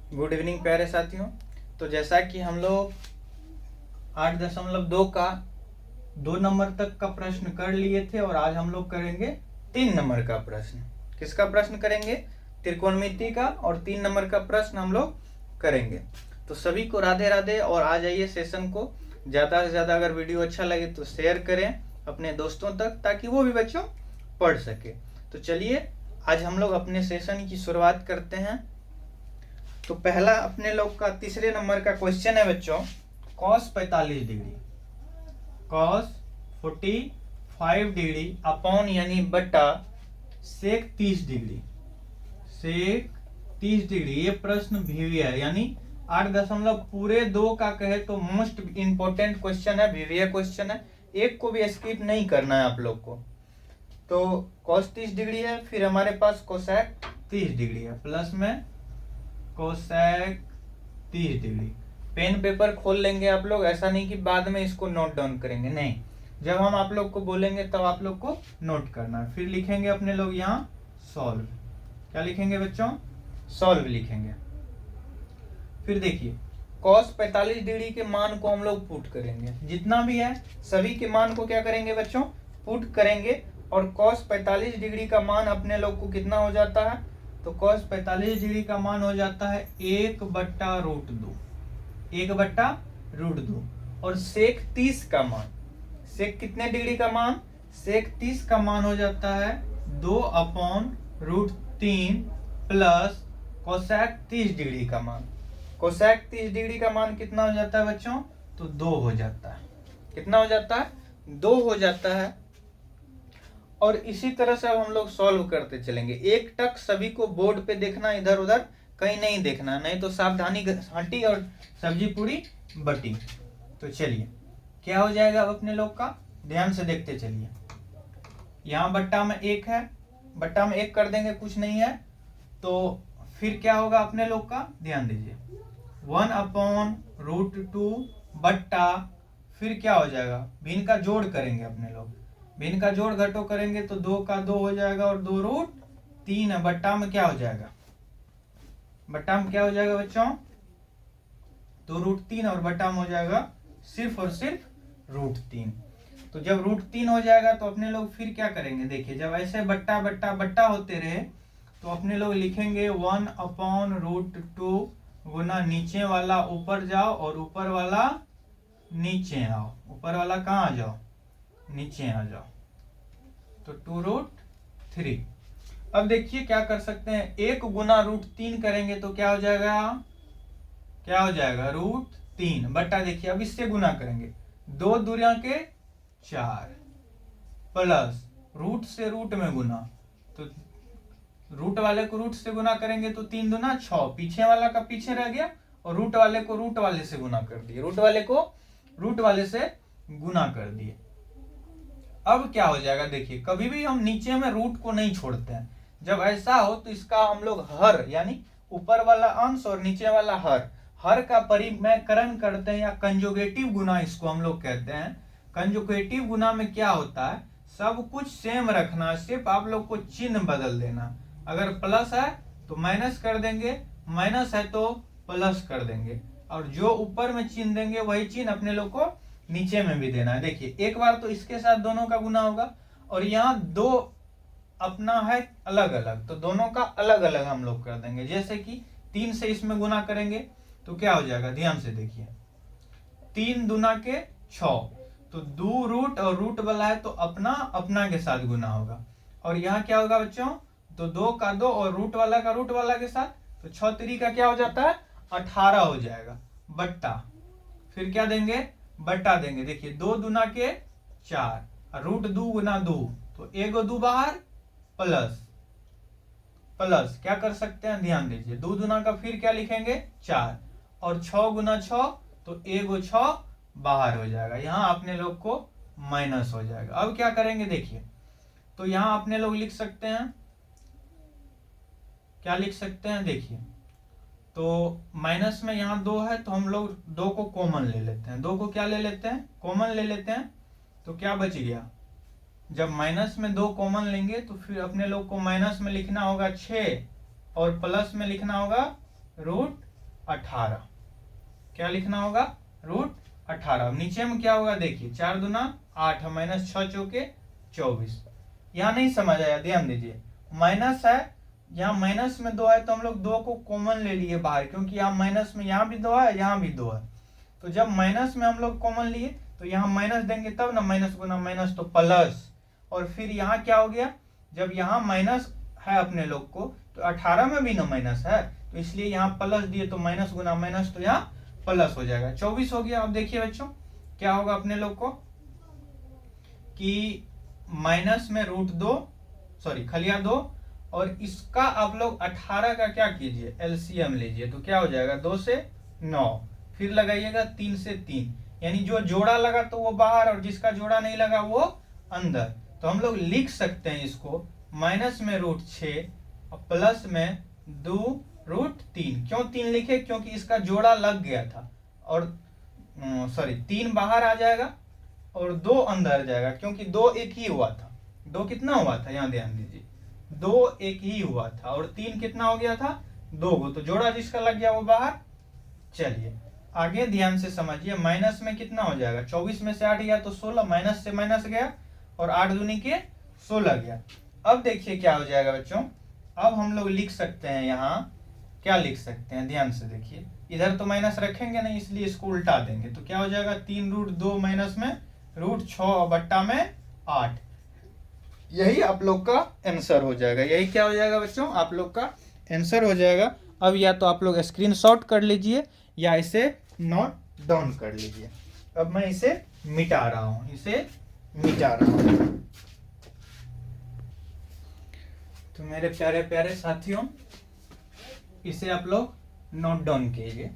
Good evening प्यारे साथियों। तो जैसा कि हम लोग 8.2 का 2 नंबर तक का प्रश्न कर लिए थे और आज हम लोग करेंगे 3 नंबर का प्रश्न। किसका प्रश्न करेंगे? त्रिकोणमिति का। और 3 नंबर का प्रश्न हम लोग करेंगे। तो सभी को राधे राधे और आ जाइए सेशन को। ज़्यादा से ज़्यादा अगर वीडियो अच्छा लगे तो शेयर करें अपने दोस्तों तक, ताकि वो भी बच्चों पढ़ सके। तो चलिए आज हम लोग अपने सेशन की शुरुआत करते हैं। तो पहला अपने लोग का तीसरे नंबर का क्वेश्चन है बच्चों, cos 45 degree, cos 45 degree upon यानी बटा sec 30 डिग्री, sec 30 डिग्री। ये प्रश्न VVI यानी 8.2 का कहे तो मोस्ट इंपोर्टेंट क्वेश्चन है, VVI क्वेश्चन है। एक को भी स्किप नहीं करना है आप लोग को। तो cos 30 डिग्री है, फिर हमारे पास cosec 30 डिग्री है, प्लस में कोसेक 30 डिग्री। पेन पेपर खोल लेंगे आप लोग, ऐसा नहीं कि बाद में इसको नोट डाउन करेंगे, नहीं, जब हम आप लोग को बोलेंगे तब आप लोग को नोट करना है। फिर लिखेंगे अपने लोग यहाँ सॉल्व। क्या लिखेंगे बच्चों? सॉल्व लिखेंगे। फिर देखिए cos 45 डिग्री के मान को हम लोग पुट करेंगे, जितना भी है सभी के मान को क्या करेंगे बच्चों? पुट करेंगे। और cos 45 डिग्री का मान अपने लोग को कितना हो जाता है? तो cos 45 डिग्री का मान हो जाता है 1/√2, 1/√2। और sec 30 का मान, sec कितने डिग्री का मान? sec 30 का मान हो जाता है 2/√3 प्लस cosec 30 डिग्री का मान। cosec 30 डिग्री का मान कितना हो जाता है बच्चों? तो 2 हो जाता है। कितना हो जाता है? 2 हो जाता है। और इसी तरह से अब हम लोग सॉल्व करते चलेंगे। एक टक सभी को बोर्ड पे देखना, इधर उधर कहीं नहीं देखना, नहीं तो सावधानी हटी और सब्जी पूरी बटी। तो चलिए क्या हो जाएगा अब अपने लोग का, ध्यान से देखते चलिए। यहाँ बट्टा में 1 है, बट्टा में 1 कर देंगे, कुछ नहीं है। तो फिर क्या होगा अपने लोग का, ध्यान दीजिए, 1/√2 बट्टा, फिर क्या हो जाएगा, भिन्न का जोड़ करेंगे अपने लोग, भिन्न का जोड़ घटो करेंगे तो 2 का 2 हो जाएगा और 2√3 है। बट्टा में क्या हो जाएगा? बट्टा में क्या हो जाएगा बच्चों? 2√3 और बट्टा में हो जाएगा सिर्फ और सिर्फ √3। तो जब √3 हो जाएगा तो अपने लोग फिर क्या करेंगे, देखिए जब ऐसे बट्टा बट्टा बट्टा होते रहे तो अपने लोग लिखेंगे 1/√2 गुना नीचे वाला ऊपर जाओ और ऊपर वाला नीचे आओ। ऊपर वाला कहाँ आ जाओ? नीचे आ जाओ। तो 2√3। अब देखिए क्या कर सकते हैं, 1 गुना √3 करेंगे तो क्या हो जाएगा? क्या हो जाएगा? √3 बट्टा, देखिए अब इससे गुना करेंगे, 2 दूरियां के 4 प्लस रूट से रूट में गुना, तो रूट वाले को रूट से गुना करेंगे तो 3 दूना 6, पीछे वाला का पीछे रह गया और रूट वाले को रूट वाले से गुना कर दिए, रूट वाले को रूट वाले से गुना कर दिए। अब क्या हो जाएगा, देखिए कभी भी हम नीचे में रूट को नहीं छोड़ते हैं। जब ऐसा हो तो इसका हम लोग हर यानी ऊपर वाला अंश और नीचे वाला हर का परिमेयकरण करते हैं, या कंजुगेटिव गुना इसको हम लोग कहते हैं। कंजुगेटिव गुना में क्या होता है, सब कुछ सेम रखना, सिर्फ आप लोग को चिन्ह बदल देना। अगर प्लस है तो माइनस कर देंगे, माइनस है तो प्लस कर देंगे, और जो ऊपर में चिन्ह देंगे वही चिन्ह अपने लोग को नीचे में भी देना है। देखिए एक बार तो इसके साथ दोनों का गुना होगा, और यहाँ 2 अपना है अलग अलग, तो दोनों का अलग अलग हम लोग कर देंगे। जैसे कि 3 से इसमें गुना करेंगे तो क्या हो जाएगा, ध्यान से देखिए, 3 दूना के 6, तो 2 रूट और रूट वाला है तो अपना अपना के साथ गुना होगा। और यहाँ क्या होगा बच्चों, तो 2 का 2 और रूट वाला का रूट वाला के साथ, तो 6 3 का क्या हो जाता है, 18 हो जाएगा बट्टा, फिर क्या देंगे, बट्टा देंगे। देखिए 2 दूना के 4, √2 गुना 2, तो 1 2 बाहर प्लस प्लस, क्या कर सकते हैं, ध्यान दीजिए, 2 दूना का फिर क्या लिखेंगे 4, और 6 गुना 6, तो 1 6 बाहर हो जाएगा, यहाँ अपने लोग को माइनस हो जाएगा। अब क्या करेंगे देखिए, तो यहाँ अपने लोग लिख सकते हैं, क्या लिख सकते हैं, देखिए तो माइनस में यहाँ 2 है तो हम लोग 2 को कॉमन ले लेते हैं, 2 को क्या ले लेते हैं, कॉमन ले लेते हैं। तो क्या बच गया, जब माइनस में 2 कॉमन लेंगे तो फिर अपने लोग को माइनस में लिखना होगा 6 और प्लस में लिखना होगा 18। क्या लिखना होगा? रूट 18। अब नीचे में क्या होगा देखिए, 4 दूना 8 माइनस 6 चौके 24। यहाँ नहीं समझ आया, ध्यान दीजिए, माइनस है, यहाँ माइनस में 2 है तो हम लोग 2 को कॉमन ले लिए बाहर, क्योंकि यहाँ माइनस में यहाँ भी 2 है, यहाँ भी 2 है। तो जब माइनस में हम लोग कॉमन लिए तो यहाँ माइनस देंगे तब ना, माइनस गुना माइनस तो प्लस। और फिर यहाँ क्या हो गया, जब यहाँ माइनस है अपने लोग को तो 18 में भी ना माइनस है, तो इसलिए यहाँ प्लस दिए तो माइनस गुना माइनस तो यहाँ प्लस हो जाएगा, 24 हो गया। अब देखिए बच्चों क्या होगा अपने लोग को कि माइनस में रूट 2 सॉरी खलिया 2, और इसका आप लोग 18 का क्या कीजिए, एलसीएम लीजिए, तो क्या हो जाएगा 2 से 9, फिर लगाइएगा 3 से 3, यानी जो जोड़ा लगा तो वो बाहर और जिसका जोड़ा नहीं लगा वो अंदर। तो हम लोग लिख सकते हैं इसको माइनस में रूट 6 और प्लस में 2 रूट 3। क्यों 3 लिखे? क्योंकि इसका जोड़ा लग गया था, और सॉरी 3 बाहर आ जाएगा और 2 अंदर जाएगा, क्योंकि 2 एक ही हुआ था। 2 कितना हुआ था, यहाँ ध्यान दीजिए, 2 एक ही हुआ था, और 3 कितना हो गया था, 2 को, तो जोड़ा जिसका लग गया वो बाहर। चलिए आगे ध्यान से समझिए, माइनस में कितना हो जाएगा, 24 में से 8 गया तो 16, माइनस से माइनस गया और 8 दूनी के 16 गया। अब देखिए क्या हो जाएगा बच्चों, अब हम लोग लिख सकते हैं, यहाँ क्या लिख सकते हैं, ध्यान से देखिए, इधर तो माइनस रखेंगे नहीं इसलिए इसको उल्टा देंगे, तो क्या हो जाएगा 3 रूट 2 माइनस में रूट 6 बट्टा में 8। यही आप लोग का आंसर हो जाएगा, यही क्या हो जाएगा बच्चों, आप लोग का आंसर हो जाएगा। अब या तो आप लोग स्क्रीनशॉट कर लीजिए या इसे नोट डाउन कर लीजिए। अब मैं इसे मिटा रहा हूं, इसे मिटा रहा हूं। तो मेरे प्यारे प्यारे साथियों, इसे आप लोग नोट डाउन कीजिए।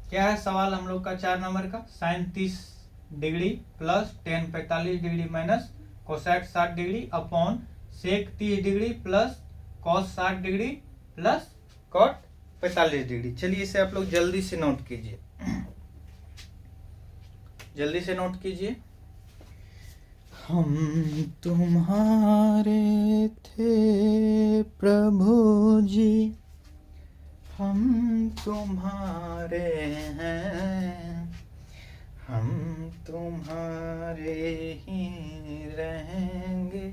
क्या है सवाल हम लोग का 4 नंबर का, sine 30 degree plus tan 45 degree minus cosec 60 degree upon sec 30 degree plus cos 60 degree plus cot 45 degree. चलिए इसे आप लोग जल्दी से नोट कीजिए, जल्दी से नोट कीजिए। हम तुम्हारे थे प्रभु जी, हम तुम्हारे हैं, हम तुम्हारे ही रहेंगे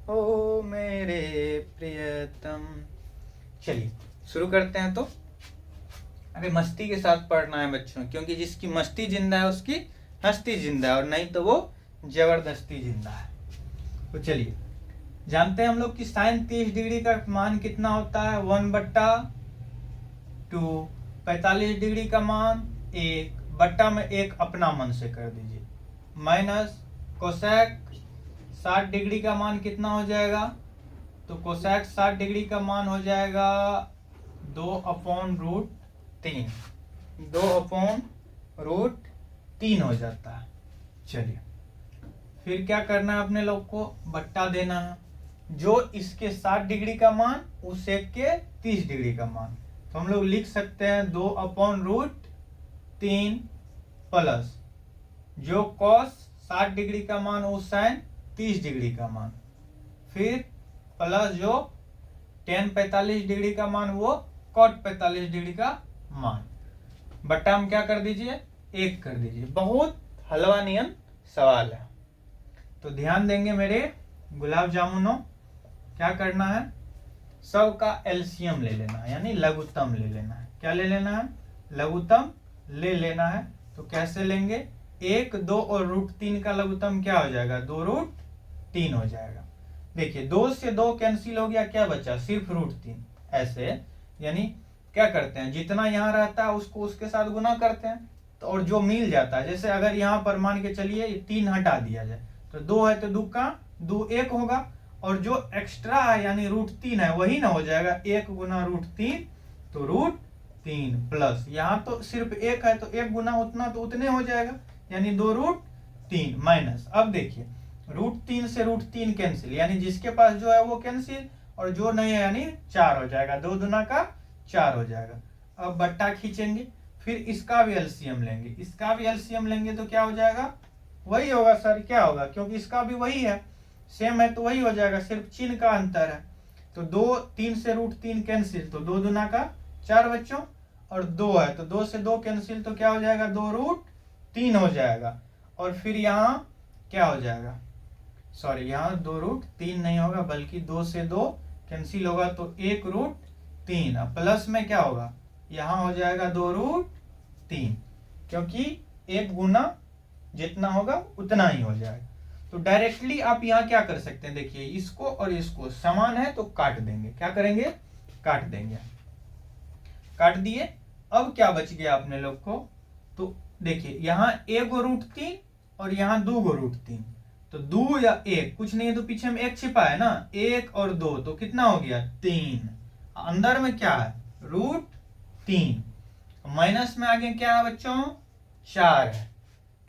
ओ मेरे प्रियतम। चलिए शुरू करते हैं। तो अरे मस्ती के साथ पढ़ना है बच्चों, क्योंकि जिसकी मस्ती जिंदा है उसकी हस्ती जिंदा है, और नहीं तो वो जबरदस्ती जिंदा है। तो चलिए जानते हैं हम लोग कि साइन 30 डिग्री का मान कितना होता है, 1/2। 45 डिग्री का मान 1 बट्टा में 1 अपना मन से कर दीजिए, माइनस कोसेक 60 डिग्री का मान कितना हो जाएगा, तो कोसेक 60 डिग्री का मान हो जाएगा 2/√3, 2/√3 हो जाता है। चलिए फिर क्या करना है अपने लोग को, बट्टा देना है, जो इसके 60 डिग्री का मान उस एक के 30 डिग्री का मान, तो हम लोग लिख सकते हैं 2/√3 प्लस जो कॉस 60 डिग्री का मान उस साइन 30 डिग्री का मान, फिर प्लस जो टेन 45 डिग्री का मान वो कॉट 45 डिग्री का मान, बट्टा हम क्या कर दीजिए 1 कर दीजिए। बहुत हलवा नियन सवाल है, तो ध्यान देंगे मेरे गुलाब जामुनों। क्या करना है, सब का एलसीएम ले लेना है, यानी लघुत्तम ले लेना है। क्या ले लेना है, लघुत्तम ले लेना है। तो कैसे लेंगे, 1, 2 और √3 का लघुत्तम क्या हो जाएगा, 2√3 हो जाएगा। देखिए 2 से 2 कैंसिल हो गया, क्या बचा, सिर्फ √3। ऐसे यानी क्या करते हैं, जितना यहाँ रहता है उसको उसके साथ गुना करते हैं, तो और जो मिल जाता है, जैसे अगर यहाँ पर मान के चलिए 3 हटा दिया जाए तो 2 है तो 2 का 2 1 होगा, और जो एक्स्ट्रा है यानी √3 है वही ना हो जाएगा 1 गुना √3, तो √3 प्लस यहाँ तो सिर्फ 1 है तो 1 गुना उतना तो उतने हो जाएगा, यानी 2√3 माइनस। अब देखिए √3 से √3 कैंसिल, यानी जिसके पास जो है वो कैंसिल, और जो नहीं है यानी 4 हो जाएगा, 2 दूना का 4 हो जाएगा। अब बट्टा खींचेंगे, फिर इसका भी एलसीएम लेंगे, इसका भी एलसीएम लेंगे तो क्या हो जाएगा, वही होगा सर, क्या होगा, क्योंकि इसका भी वही है, सेम है तो वही हो जाएगा, सिर्फ चिन्ह का अंतर है। तो 2 3 से √3 कैंसिल, तो 2 दूना का 4 बच्चों, और 2 है, तो 2 से 2 कैंसिल, तो क्या हो जाएगा 2√3 हो जाएगा। और फिर यहाँ क्या हो जाएगा, सॉरी यहाँ 2√3 नहीं होगा, बल्कि 2 से 2 कैंसिल होगा तो 1√3। प्लस में क्या होगा, यहाँ हो जाएगा 2√3, क्योंकि 1 गुना जितना होगा उतना ही हो जाएगा। तो डायरेक्टली आप यहाँ क्या कर सकते हैं, देखिए इसको और इसको समान है तो काट देंगे, क्या करेंगे, काट देंगे। काट दिए, अब क्या बच गया अपने लोग को, तो देखिए यहाँ 1√3 और यहाँ 2√3, तो 2 या 1 कुछ नहीं है, तो पीछे में 1 छिपा है ना, 1 और 2 तो कितना हो गया 3, अंदर में क्या है √3, माइनस में आगे क्या है बच्चों 4 है,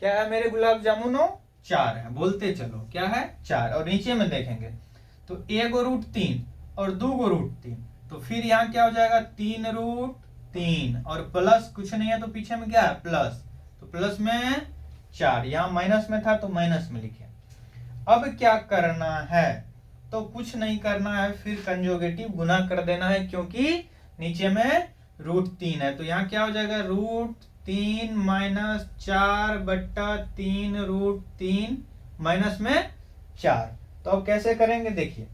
क्या है मेरे गुलाब जामुनो 4 है, बोलते चलो क्या है 4। और नीचे में देखेंगे तो 1√3 और 2√3, तो फिर यहाँ क्या हो जाएगा 3√3 और प्लस कुछ नहीं है तो पीछे में क्या है प्लस, तो प्लस में 4, यहाँ माइनस में था तो माइनस में लिखे। अब क्या करना है, तो कुछ नहीं करना है, फिर कंजुगेटिव गुना कर देना है, क्योंकि नीचे में √3 है, तो यहाँ क्या हो जाएगा √3 माइनस 4/3 माइनस में 4। तो अब कैसे करेंगे, देखिए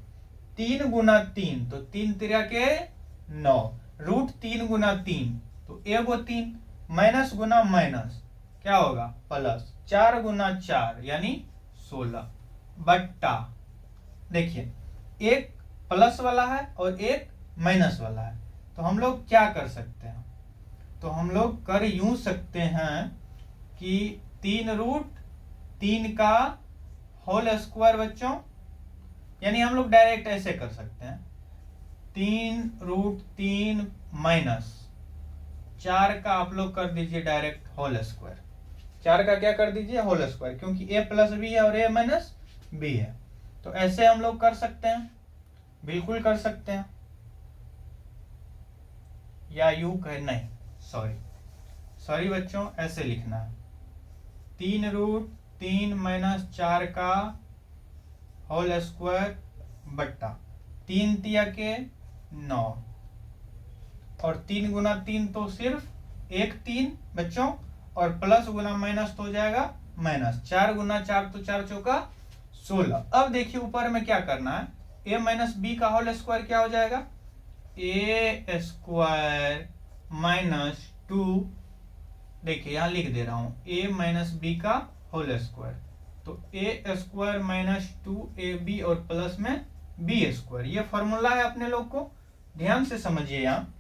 3 गुना 3 तो 3 तिरा के 9, √3 गुना 3 तो 1/3, माइनस गुना माइनस क्या होगा प्लस, 4 गुना 4 यानी 16 बट्टा, देखिए एक प्लस वाला है और एक माइनस वाला है, तो हम लोग क्या कर सकते हैं, तो हम लोग कर यूं सकते हैं कि 3√3 का होल स्क्वायर बच्चों, यानी हम लोग डायरेक्ट ऐसे कर सकते हैं 3√3 माइनस 4 का आप लोग कर दीजिए डायरेक्ट होल स्क्वायर, 4 का क्या कर दीजिए होल स्क्वायर, क्योंकि a प्लस बी है और a माइनस बी है, तो ऐसे हम लोग कर सकते हैं, बिल्कुल कर सकते हैं, या यू कह नहीं, सॉरी बच्चों ऐसे लिखना है 3√3 माइनस 4 का होल स्क्वायर बट्टा 3 तिया के 9 और 3 गुना 3 तो सिर्फ 1 3 बच्चों, और प्लस गुना माइनस तो हो जाएगा माइनस, 4 गुना 4 तो 4 चौका 16। अब देखिए ऊपर में क्या करना है, a माइनस बी का होल स्क्वायर क्या हो जाएगा a स्क्वायर माइनस 2, देखिए यहां लिख दे रहा हूं a माइनस बी का होल स्क्वायर, तो a स्क्वायर माइनस 2ab और प्लस में b स्क्वायर, ये फॉर्मूला है अपने लोग को, ध्यान से समझिए। यहाँ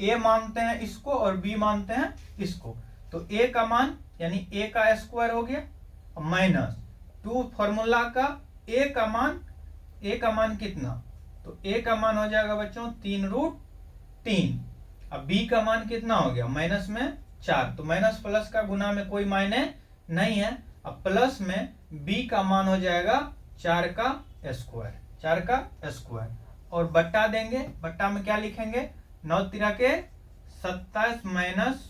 a मानते हैं इसको और b मानते हैं इसको, तो a का मान यानी a का स्क्वायर हो गया माइनस 2 फॉर्मूला का a का मान कितना, तो a का मान हो जाएगा बच्चों 3√3, अब b का मान कितना हो गया माइनस में 4, तो माइनस प्लस का गुना में कोई मायने नहीं है, अब प्लस में b का मान हो जाएगा 4 का स्क्वायर और बट्टा देंगे, बट्टा में क्या लिखेंगे 9 तिरा के 27 माइनस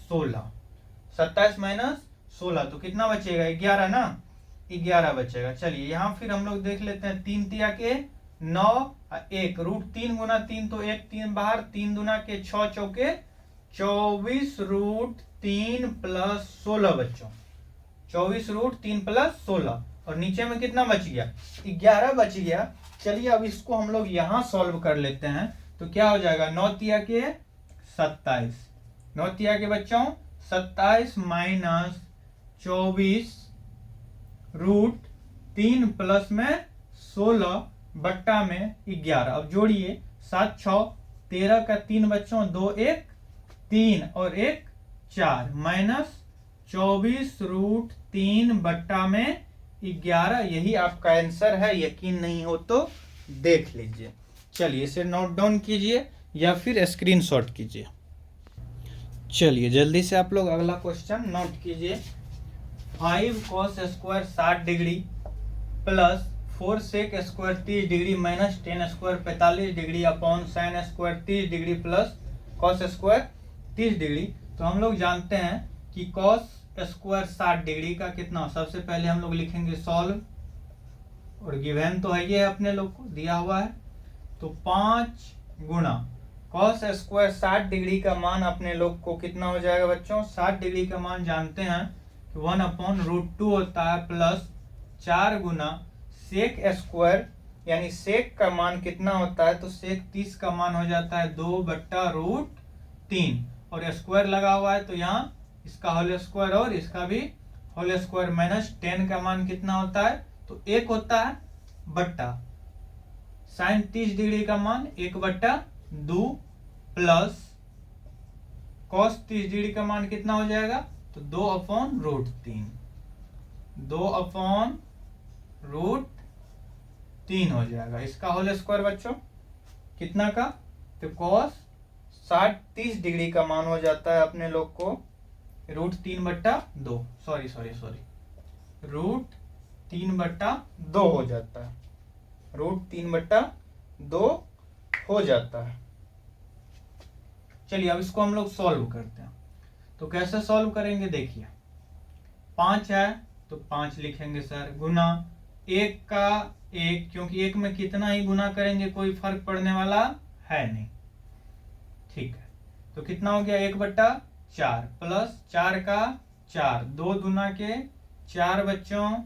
16 तो कितना बचेगा 11 ना, 11 बचेगा। चलिए यहाँ फिर हम लोग देख लेते हैं 3 तिया के 9 1 √3 गुना 3 तो 1 3 बाहर, 3 दुना के 6 चौके 24 √3 प्लस 16 बच्चों, 24 √3 प्लस 16 और नीचे में कितना बच गया 11 बच गया। चलिए अब इसको हम लोग यहाँ सॉल्व कर लेते हैं, तो क्या हो जाएगा 9 तिया के 27, 9 तिया के बच्चों 27 माइनस 24 √3 प्लस में 16 बट्टा में 11, अब जोड़िए 7 6 13 का 3 बच्चों 2 1 3 और 1 4 माइनस 24 √3 बट्टा में 11, यही आपका आंसर है, यकीन नहीं हो तो देख लीजिए। चलिए इसे नोट डाउन कीजिए या फिर स्क्रीनशॉट कीजिए। चलिए जल्दी से आप लोग अगला क्वेश्चन नोट कीजिए, 5 cos square 60 degree plus 4 sec square 30 degree minus 10 square 45 degree upon sin square 30 degree plus cos square 30 degree. तो हम लोग जानते हैं कि cos स्क्वायर 60 डिग्री का कितना, सबसे पहले हम लोग लिखेंगे सॉल्व, और गिवन तो है ये अपने लोग को दिया हुआ है, तो 5 गुना कॉस स्क्वायर 60 डिग्री का मान अपने लोग को कितना हो जाएगा बच्चों? 60 डिग्री का मान जानते हैं कि 1/√2 होता है प्लस 4 गुना सेक स्क्वायर, यानी सेक का मान कितना होता है? तो सेक 30 का मान हो जाता है 2/√3 और स्क्वायर लगा हुआ है तो यहाँ इसका होल स्क्वायर और इसका भी होल स्क्वायर माइनस 10 का मान कितना होता है? तो 1 होता है बट्टा साइन 30 डिग्री का मान 1/2 प्लस कॉस 30 डिग्री का मान कितना हो जाएगा? तो 2/√3 2/√3 हो जाएगा। इसका होल स्क्वायर बच्चों कितना का? तो कॉस 30 डिग्री का मान हो जाता है अपने लोग को √3/2 सॉरी √3/2 हो जाता है, √3/2 हो जाता है। चलिए अब इसको हम लोग सॉल्व करते हैं। तो कैसे सॉल्व करेंगे देखिए, 5 है तो 5 लिखेंगे सर, गुना 1 का 1, क्योंकि 1 में कितना ही गुना करेंगे कोई फर्क पड़ने वाला है नहीं, ठीक है। तो कितना हो गया? 1/4 प्लस 4 का 4, 2 दूना के 4 बच्चों,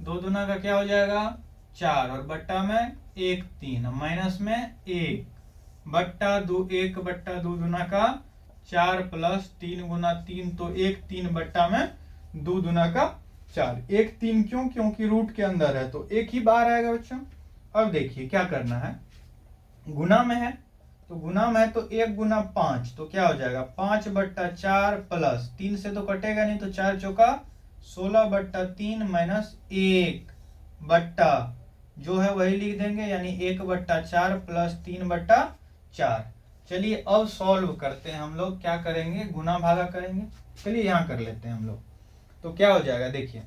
2 दूना का क्या हो जाएगा? 4 और बट्टा में 1 3 माइनस में 1/2 दूना का 4 प्लस 3 गुना 3 तो 1 3 में 2 दूना का 4, 1 3 क्यों? क्योंकि रूट के अंदर है तो 1 ही बाहर आएगा बच्चों। अब देखिए क्या करना है, गुना में है तो गुना में है तो 1 गुना 5 तो क्या हो जाएगा? 5/4 प्लस 3 से तो कटेगा नहीं तो 4 चौका 16/3 माइनस 1 बट्टा जो है वही लिख देंगे, यानी 1/4 प्लस 3/4। चलिए अब सॉल्व करते हैं हम लोग, क्या करेंगे? गुना भागा करेंगे। चलिए यहाँ कर लेते हैं हम लोग। तो क्या हो जाएगा देखिए,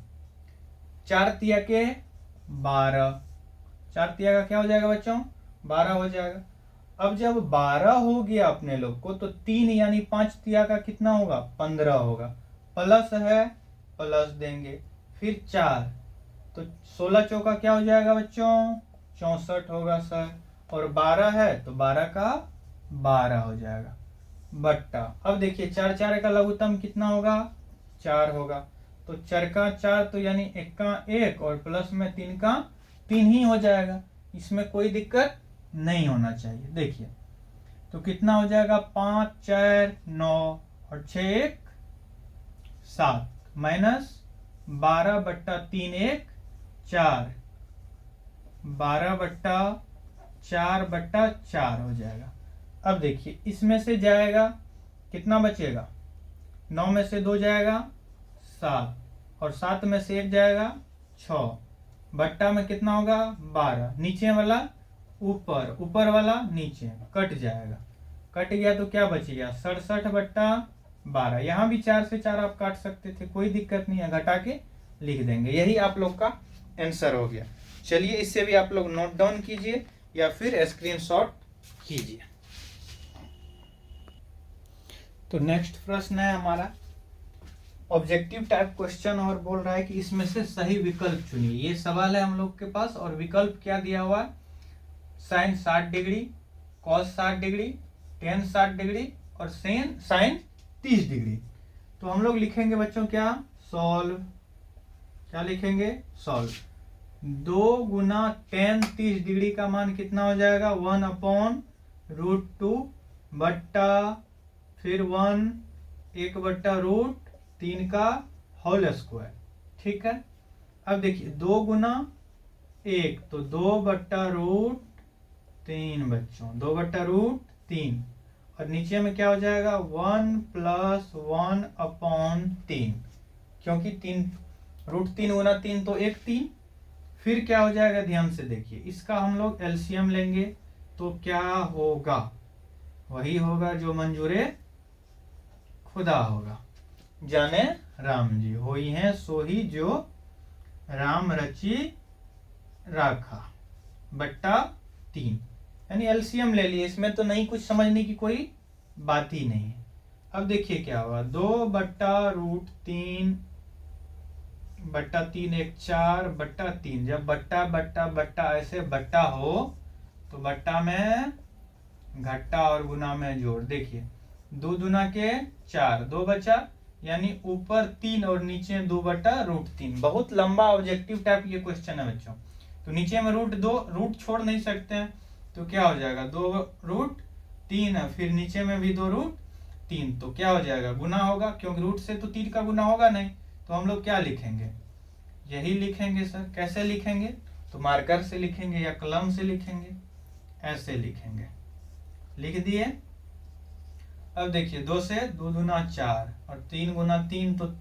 4 तिया के 12, 4 तिया का क्या हो जाएगा बच्चों? 12 हो जाएगा। अब जब 12 हो गया अपने लोग को तो 3 यानी 5 तिया का कितना होगा? 15 होगा, प्लस है प्लस देंगे, फिर 4 तो 16 चौका क्या हो जाएगा बच्चों? 64 होगा सर, और 12 है तो 12 का 12 हो जाएगा बट्टा। अब देखिए 4 4 का लघुत्तम कितना होगा? 4 होगा, तो 4 का 4 तो यानी 1 का 1 और प्लस में 3 का 3 ही हो जाएगा, इसमें कोई दिक्कत नहीं होना चाहिए। देखिए तो कितना हो जाएगा? 5 4 9 और 6 1 7 माइनस 12/3 1 4, 12/4/4 हो जाएगा। अब देखिए इसमें से जाएगा कितना बचेगा? 9 में से 2 जाएगा 7 और 7 में से 1 जाएगा 6, बट्टा में कितना होगा? 12, नीचे वाला ऊपर, ऊपर वाला नीचे, कट जाएगा, कट गया तो क्या बच गया? 67/12। यहाँ भी 4 से 4 आप काट सकते थे, कोई दिक्कत नहीं है, घटा के लिख देंगे। यही आप लोग का आंसर हो गया। चलिए इससे भी आप लोग नोट डाउन कीजिए या फिर स्क्रीनशॉट कीजिए। तो नेक्स्ट प्रश्न है हमारा ऑब्जेक्टिव टाइप क्वेश्चन और बोल रहा है कि इसमें से सही विकल्प चुनिए। ये सवाल है हम लोग के पास और विकल्प क्या दिया हुआ है? Sine 60 degree, cos 60 degree, tan 60 degree और साइन 30 डिग्री। तो हम लोग लिखेंगे बच्चों क्या? सॉल्व। क्या लिखेंगे? सॉल्व। 2 गुना टेन 30 डिग्री का मान कितना हो जाएगा? 1/√2 बट्टा फिर 1/√3 का होल स्क्वायर, ठीक है। अब देखिए 2 गुना 1 तो 2/√3 बच्चों, 2/√3 और नीचे में क्या हो जाएगा? 1 + 1/3, क्योंकि 3√3 गुना 3 तो 1 3। फिर क्या हो जाएगा? ध्यान से देखिए, इसका हम लोग एलसीएम लेंगे तो क्या होगा? वही होगा जो मंजूरे खुदा होगा, जाने राम जी होई हैं सो ही जो राम रची राखा बट्टा 3, यानी एलसीएम ले लिए। इसमें तो नहीं कुछ समझने की कोई बात ही नहीं है। अब देखिए क्या होगा? 2/√3 बट्टा 3 1 4/3। जब बट्टा बट्टा बट्टा ऐसे बट्टा हो तो बट्टा में घटा और गुना में जोड़। देखिए 2 दूना के 4, 2 बचा, यानी ऊपर 3 और नीचे 2/√3। बहुत लंबा ऑब्जेक्टिव टाइप ये क्वेश्चन है बच्चों। तो नीचे में √2, रूट छोड़ नहीं सकते हैं, तो क्या हो जाएगा 2√3 है, फिर नीचे में भी 2√3, तो क्या हो जाएगा गुना होगा, क्योंकि रूट से तो 3 का गुना होगा नहीं। तो हम लोग क्या लिखेंगे, यही लिखेंगे सर। कैसे लिखेंगे, तो मार्कर से लिखेंगे या कलम से लिखेंगे, ऐसे लिखेंगे। लिख दिए। अब देखिए 2 से 2 दूना 4 और 3 गुना 3, तो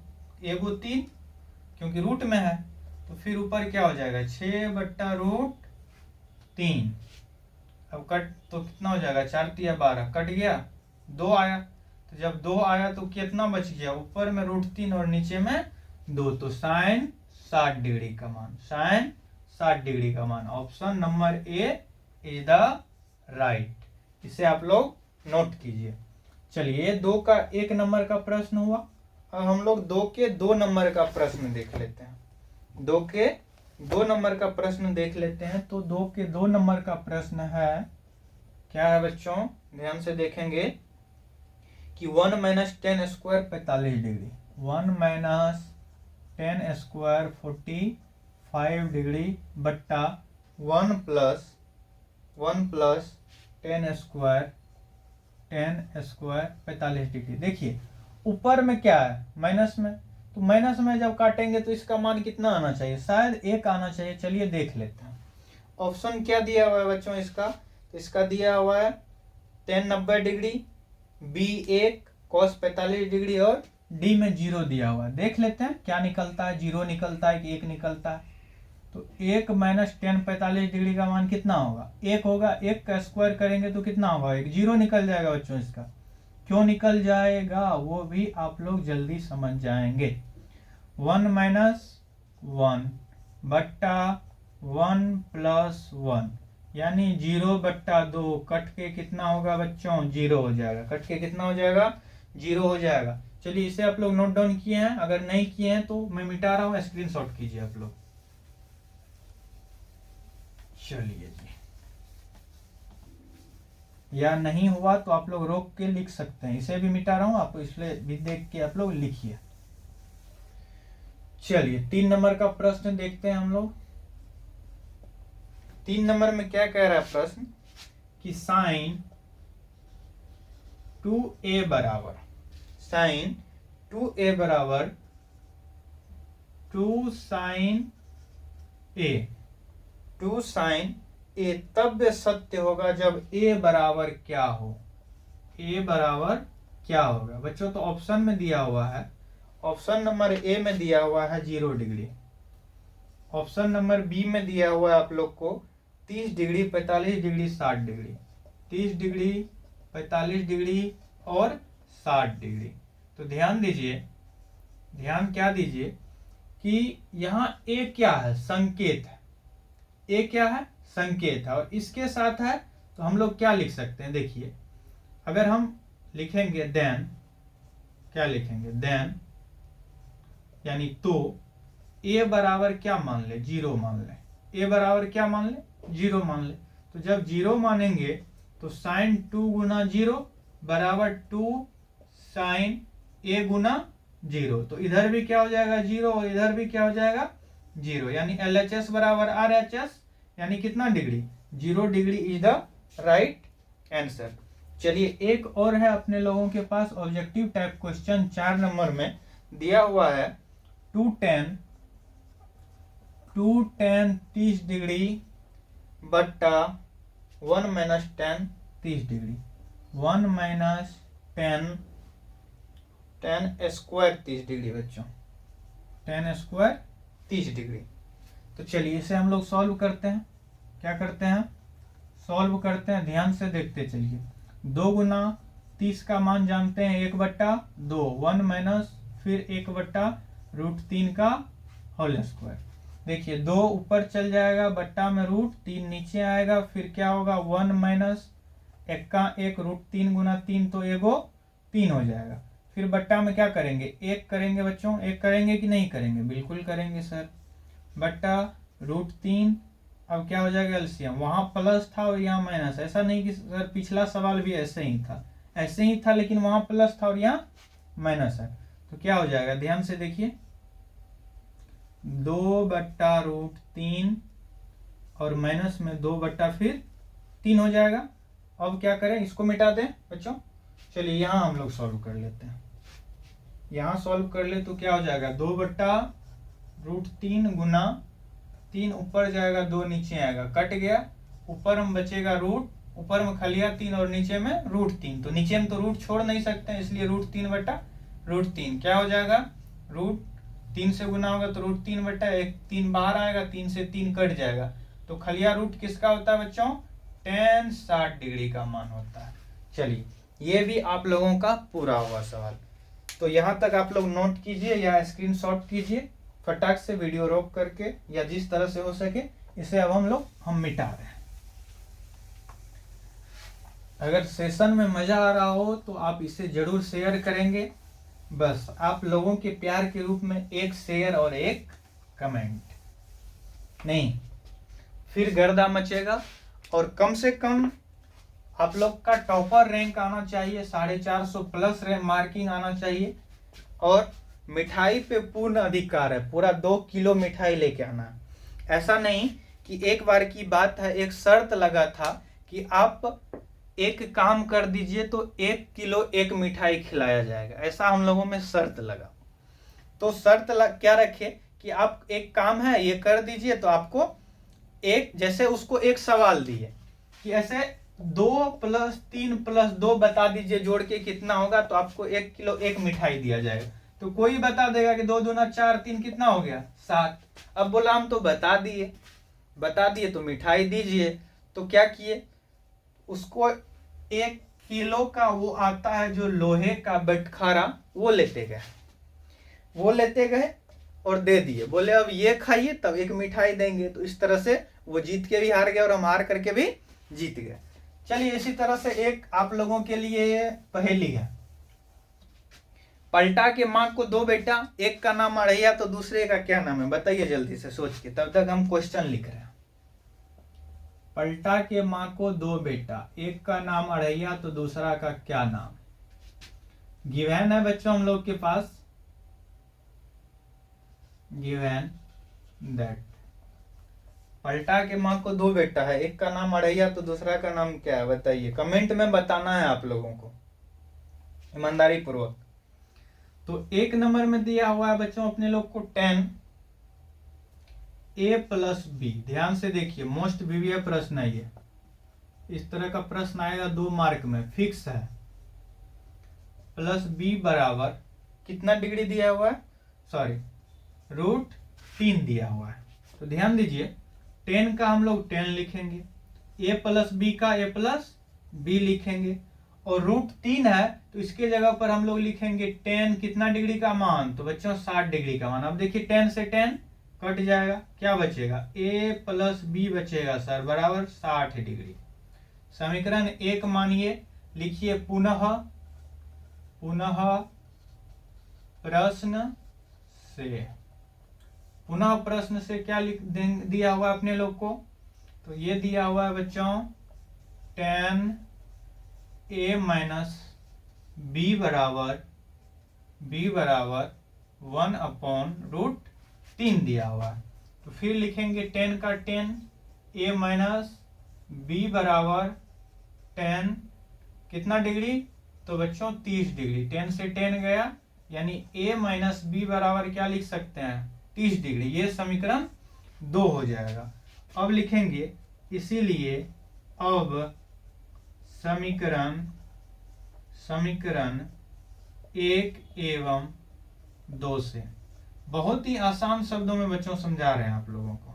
1/3, क्योंकि रूट में है। तो फिर ऊपर क्या हो जाएगा 6/√3। अब कट तो कितना हो जाएगा, 4 तिया 12, कट गया, 2 आया। तो जब 2 आया तो कितना बच गया, ऊपर में √3 और नीचे में 2, तो साइन 60 डिग्री का मान, साइन 60 डिग्री का मान। Option number A is the right. इसे आप लोग नोट कीजिए। चलिए 2 का 1 नंबर का प्रश्न हुआ। अब हम लोग 2 के 2 नंबर का प्रश्न देख लेते हैं। 2 के 2 नंबर का प्रश्न देख लेते हैं। तो 2 के 2 नंबर का प्रश्न है, क्या है बच्चों, ध्यान से देखेंगे कि 1 - 10 स्क्वायर 45 डिग्री, 1 - 10 स्क्वायर 45 डिग्री बट्टा 1 + 10 स्क्वायर 45 डिग्री। देखिए ऊपर में क्या है, माइनस में, तो माइनस में जब काटेंगे तो इसका मान कितना आना चाहिए, शायद 1 आना चाहिए। चलिए देख लेते हैं। ऑप्शन क्या दिया हुआ है बच्चों इसका, तो इसका दिया हुआ है tan 90 degree, B 1 cos 45 degree और D में 0 दिया हुआ है। देख लेते हैं क्या निकलता है, 0 निकलता है कि 1 निकलता है। तो 1 - 10 45 डिग्री का मान कितना होगा, 1 होगा। 1 का स्क्वायर करेंगे तो कितना होगा, 1, 0 निकल जाएगा बच्चों। इसका क्यों निकल जाएगा वो भी आप लोग जल्दी समझ जाएंगे। 1 - 1 बट्टा 1 + 1, यानी 0/2, कट के कितना होगा बच्चों, 0 हो जाएगा। कट के कितना हो जाएगा, 0 हो जाएगा। चलिए इसे आप लोग नोट डाउन किए हैं, अगर नहीं किए हैं तो मैं मिटा रहा हूँ, स्क्रीनशॉट कीजिए आप लोग। चलिए जी, या नहीं हुआ तो आप लोग रोक के लिख सकते हैं। इसे भी मिटा रहा हूं, आप इसलिए भी देख के आप लोग लिखिए। चलिए 3 नंबर का प्रश्न देखते हैं हम लोग। 3 नंबर में क्या कह रहा है प्रश्न कि sin 2a बराबर, sin 2a बराबर 2 sin a, 2 sin a तब सत्य होगा जब a बराबर क्या हो, a बराबर क्या होगा बच्चों। तो ऑप्शन में दिया हुआ है, ऑप्शन नंबर ए में दिया हुआ है 0 डिग्री, ऑप्शन नंबर बी में दिया हुआ है आप लोग को 30 degree, 45 degree, 60 degree, 30 degree, 45 degree और 60 डिग्री। तो ध्यान दीजिए, ध्यान क्या दीजिए कि यहाँ ए क्या है, संकेत है। ए क्या है, संकेत है, और इसके साथ है तो हम लोग क्या लिख सकते हैं। देखिए अगर हम लिखेंगे देन, क्या लिखेंगे, देन यानी तो ए बराबर क्या मान ले, 0 मान ले। ए बराबर क्या मान ले, 0 मान ले। तो जब 0 मानेंगे तो साइन 2 गुना 0 बराबर 2 साइन ए गुना 0। तो इधर भी क्या हो जाएगा 0 और इधर भी क्या हो जाएगा 0, यानी LHS बराबर RHS, यानी कितना degree, 0 degree is the right answer. चलिए एक और है अपने लोगों के पास ऑब्जेक्टिव टाइप क्वेश्चन 4 नंबर में दिया हुआ है 2 tan 30 डिग्री बट्टा 1 - 10 30 डिग्री, 1 - 10 स्क्वायर 30 डिग्री बच्चों, 10 स्क्वायर 30 डिग्री। तो चलिए इसे हम लोग सॉल्व करते हैं। क्या करते हैं, सॉल्व करते हैं, ध्यान से देखते चलिए। 2 गुना 30 का मान जानते हैं 1/2, 1 माइनस फिर 1/√3 का होल स्क्वायर। देखिए 2 ऊपर चल जाएगा, बट्टा में √3 नीचे आएगा, फिर क्या होगा 1 माइनस 1 का 1, √3 गुना 3 तो 3 हो जाएगा। फिर बट्टा में क्या करेंगे, 1 करेंगे बच्चों, 1 करेंगे कि नहीं करेंगे, बिल्कुल करेंगे सर। बट्टा √3 अब क्या हो जाएगा एलसीएम, वहां प्लस था और यहाँ माइनस। ऐसा नहीं कि सर पिछला सवाल भी ऐसे ही था, ऐसे ही था लेकिन वहां प्लस था और यहाँ माइनस है। तो क्या हो जाएगा, ध्यान से देखिए, 2/√3 और माइनस में 2/3 हो जाएगा। अब क्या करें, इसको मिटा दें बच्चों। चलिए यहाँ हम लोग सॉल्व कर लेते हैं। यहाँ सॉल्व कर ले तो क्या हो जाएगा, 2/√3 गुना 3 ऊपर जाएगा 2 नीचे आएगा, कट गया। ऊपर में बचेगा रूट, ऊपर में खलिया 3 और नीचे में √3। तो नीचे में तो रूट छोड़ नहीं सकते हैं, इसलिए √3/√3 क्या हो जाएगा, √3 से गुना होगा तो √3/1, 3 बाहर आएगा, 3 से 3 कट जाएगा। तो खलिया रूट किसका होता है बच्चों, tan 60 डिग्री का मान होता है। चलिए ये भी आप लोगों का पूरा हुआ सवाल। तो यहाँ तक आप लोग नोट कीजिए या स्क्रीनशॉट कीजिए फटाक से, वीडियो रोक करके या जिस तरह से हो सके। इसे अब हम मिटा रहे हैं। अगर सेशन में मजा आ रहा हो तो आप इसे जरूर शेयर करेंगे। बस आप लोगों के प्यार के रूप में एक शेयर और एक कमेंट, नहीं फिर गर्दा मचेगा। और कम से कम आप लोग का टॉपर रैंक आना चाहिए, 450 प्लस मार्किंग आना चाहिए। और मिठाई पे पूर्ण अधिकार है, पूरा 2 किलो मिठाई लेके आना है। ऐसा नहीं कि एक बार की बात है, एक शर्त लगा था कि आप एक काम कर दीजिए तो 1 किलो एक मिठाई खिलाया जाएगा, ऐसा हम लोगों में शर्त लगा। तो शर्त क्या रखे कि आप एक काम है ये कर दीजिए, तो आपको एक, जैसे उसको एक सवाल दिए कि ऐसे 2 + 3 + 2 बता दीजिए जोड़ के कितना होगा, तो आपको 1 किलो एक मिठाई दिया जाएगा। तो कोई बता देगा कि 2 दूना 4, 3 कितना हो गया 7। अब बोला हम तो बता दिए तो मिठाई दीजिए। तो क्या किए, उसको 1 किलो का वो आता है जो लोहे का बटखारा, वो लेते गए और दे दिए, बोले अब ये खाइए तब एक मिठाई देंगे। तो इस तरह से वो जीत के भी हार गए और हम हार करके भी जीत गए। चलिए इसी तरह से एक आप लोगों के लिए पहेली है। पलटा के माँ को 2 बेटा, एक का नाम अड़ैया तो दूसरे का क्या नाम है, बताइए जल्दी से सोच के, तब तक हम क्वेश्चन लिख रहे हैं। पलटा के माँ को 2 बेटा, एक का नाम अड़ैया तो दूसरा का क्या नाम। गिवन है बच्चों हम लोग के पास, गिवन दैट पलटा के माँ को 2 बेटा है, एक का नाम अड़ैया तो दूसरा का नाम क्या है, बताइए। कमेंट में बताना है आप लोगों को ईमानदारी पूर्वक। तो 1 नंबर में दिया हुआ है बच्चों अपने लोग को 10 a + b। ध्यान से देखिए, मोस्ट वीवीआई प्रश्न है ये, इस तरह का प्रश्न आएगा 2 मार्क में, फिक्स है। +b बराबर कितना डिग्री दिया हुआ है, सॉरी √3 दिया हुआ है। तो ध्यान दीजिए, 10 का हम लोग 10 लिखेंगे, a + b का a + b लिखेंगे, और √3 है तो इसके जगह पर हम लोग लिखेंगे 10 कितना डिग्री का मान, तो बच्चों 60 डिग्री का मान। अब देखिए 10 से 10 कट जाएगा, क्या बचेगा, a + b बचेगा सर बराबर 60 डिग्री। समीकरण 1 मानिए, लिखिए पुनः प्रश्न से क्या लिख दिया हुआ अपने लोग को, तो ये दिया हुआ है बच्चों 10 a - b बराबर 1/√3 दिया हुआ है। तो फिर लिखेंगे 10 का 10, a - b बराबर 10 कितना डिग्री, तो बच्चों 30 डिग्री। 10 से 10 गया, यानी a - b बराबर क्या लिख सकते हैं, 30 डिग्री। ये समीकरण 2 हो जाएगा। अब लिखेंगे, इसीलिए अब समीकरण 1 एवं 2 से, बहुत ही आसान शब्दों में बच्चों समझा रहे हैं आप लोगों को।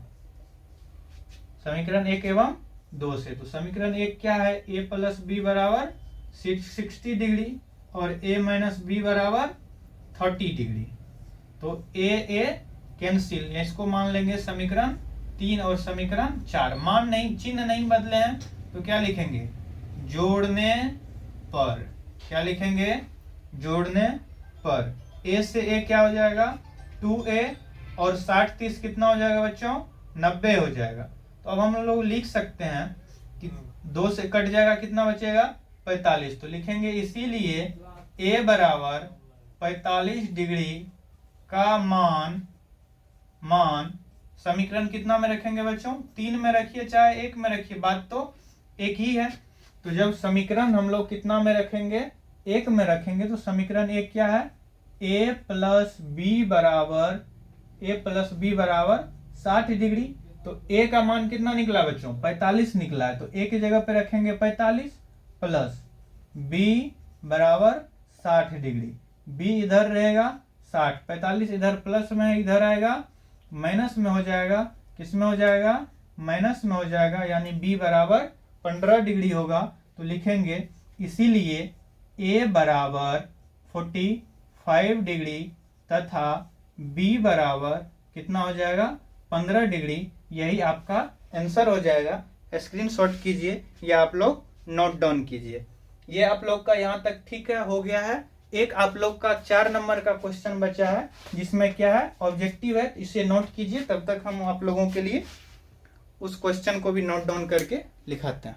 समीकरण 1 एवं 2 से, तो समीकरण 1 क्या है, a + b बराबर 60 डिग्री और a - b बराबर 30 डिग्री। तो a कैंसिल, इसको मान लेंगे समीकरण 3 और समीकरण 4। मान नहीं, चिन्ह नहीं बदले हैं, तो क्या लिखेंगे, जोड़ने पर। क्या लिखेंगे, जोड़ने पर। a से a क्या हो जाएगा 2a, और 60 30 कितना हो जाएगा बच्चों, 90 हो जाएगा। तो अब हम लोग लिख सकते हैं कि 2 से कट जाएगा, कितना बचेगा 45। तो लिखेंगे इसीलिए a बराबर 45 डिग्री का मान समीकरण कितना में रखेंगे बच्चों, 3 में रखिए चाहे 1 में रखिए, बात तो एक ही है। तो जब समीकरण हम लोग कितना में रखेंगे, 1 में रखेंगे, तो समीकरण 1 क्या है, a प्लस बी बराबर 60 डिग्री। तो a का मान कितना निकला बच्चों, 45 निकला है। तो a की जगह पे रखेंगे 45 प्लस b बराबर 60 डिग्री। b इधर रहेगा 60, 45 इधर प्लस में, इधर आएगा माइनस में हो जाएगा। किस में हो जाएगा, माइनस में हो जाएगा, यानी b बराबर 15 डिग्री होगा। तो लिखेंगे इसीलिए a बराबर 45 डिग्री तथा b बराबर कितना हो जाएगा, 15 डिग्री। यही आपका आंसर हो जाएगा। स्क्रीनशॉट कीजिए या आप लोग नोट डाउन कीजिए। ये आप लोग का यहाँ तक ठीक है, हो गया है। एक आप लोग का 4 नंबर का क्वेश्चन बचा है, जिसमें क्या है, ऑब्जेक्टिव है। इसे नोट कीजिए, तब तक हम आप लोगों के लिए उस क्वेश्चन को भी नोट डाउन करके लिखाते हैं।